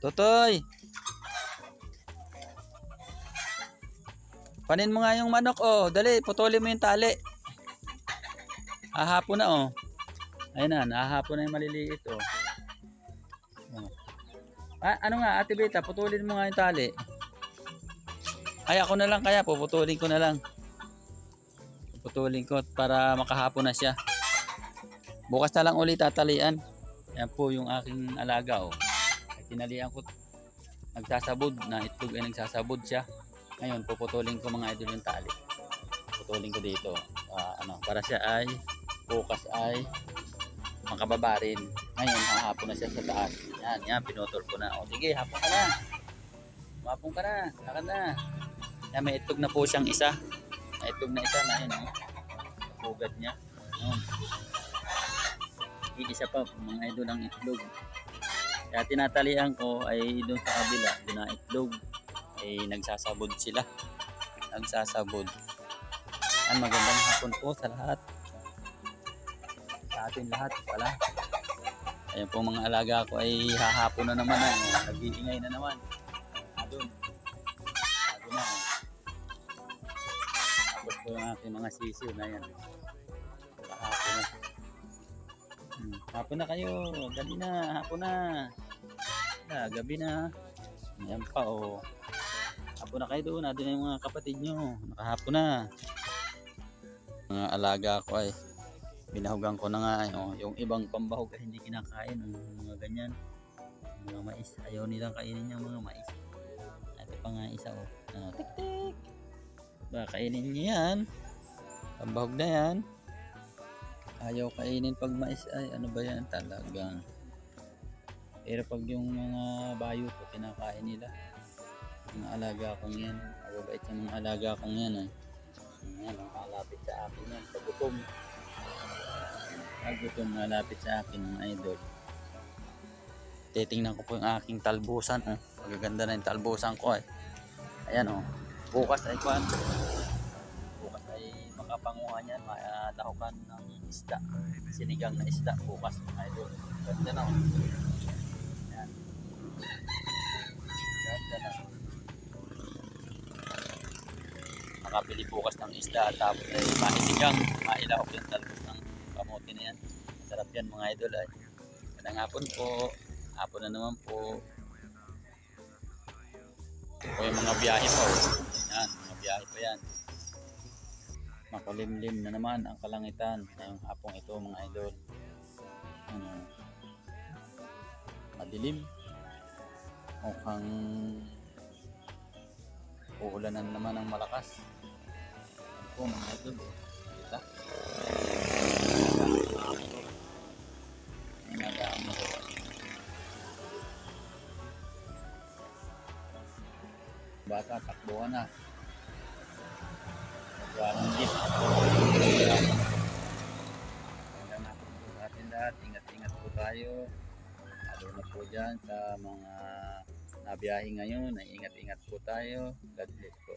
Totoy, panin mo nga yung manok oh. Dali, putulin mo yung tali. Hahapon na oh. Ayun na, nahahapon na yung maliliit oh. Oh. Ano nga, Ate Beta, putulin mo nga yung tali. Ay, ako na lang kaya, puputulin ko na lang. Puputulin ko para makahapon na siya. Bukas na lang ulit tatalian. Yan po yung aking alaga oh. Ay, tinalian ko. Nagsasabod na itlog ay nagsasabod siya. Ngayon, puputulin ko mga idol yung tali. Puputulin ko dito. Para siya ay bukas ay makababa rin. Ngayon, hahapon na siya sa taas. Yan, pinutol ko na. O sige, hapon ka na. Hapon ka na. Lakad na. Yan, may itlog na po siyang isa. May itlog na isa na yun. Pugad niya. Isa pa, mga idol ang itlog. Kaya tinatalian ko ay doon sa kabila. Doon na itlog. Ay nagsasabod sila. Nagsasabod. Yan, magandang hapon po sa lahat. Sa atin lahat pala. Ayan po mga alaga ko ay hahapon na naman. Nag-iingay na naman. Doon. Na. Tapos po yung aking mga sisiw na yan. Hapon na. Hapon na kayo. Gabi na. Hapon na. Gabi na. Ayan pa oh. Hapon na kayo doon. Doon na yung mga kapatid nyo. Nakahapon na. Mga alaga ko ay binahugan ko na nga. Yung ibang pambahog ay hindi kinakain. Mga ganyan. Mga mais. Ayaw nilang kainin yung mga mais. Ito pa nga isa oh. Tik-tik. Kainin niyo yan. Pambahog na yan. Ayaw kainin pag mais ay ano ba yan talaga. Pero pag yung mga bayo po kinakain nila. Mga alaga kong yan. Mababait yung mga alaga kong yan. Yan ang malapit sa akin yan. Pagutom. Pagutom malapit sa akin mga idol. Titingnan ko po yung aking talbusan. Magaganda na yung talbusan ko eh. Ayan oh. Bukas ay kwan. Bukas ay makapanguhan yan. Madahukan ng isda. Sinigang na isda. Bukas mga idol. Ganda na oh. Ayan. Ganda na. Makabili bukas ng isda. Tapos ay maisigang. Mailahok yung talbos ng kamote na yan. Masarap yan mga idol ay. Magandang hapon po. Hapon na naman po. O yung mga biyahe po. Yan, mga biyahe pa yan. Makulimlim na naman ang kalangitan ngayong hapong ito mga idol. Madilim. Mukhang uulanan naman ng malakas. Yan po mga idol. Kita. Nagdami po. Bata, takbuhan na. Magwalang jeep. Magandang hapon po sa atin lahat. Ingat-ingat po tayo. Lalo na po dyan sa mga nabiyahe ngayon. Ingat-ingat po tayo. God bless po.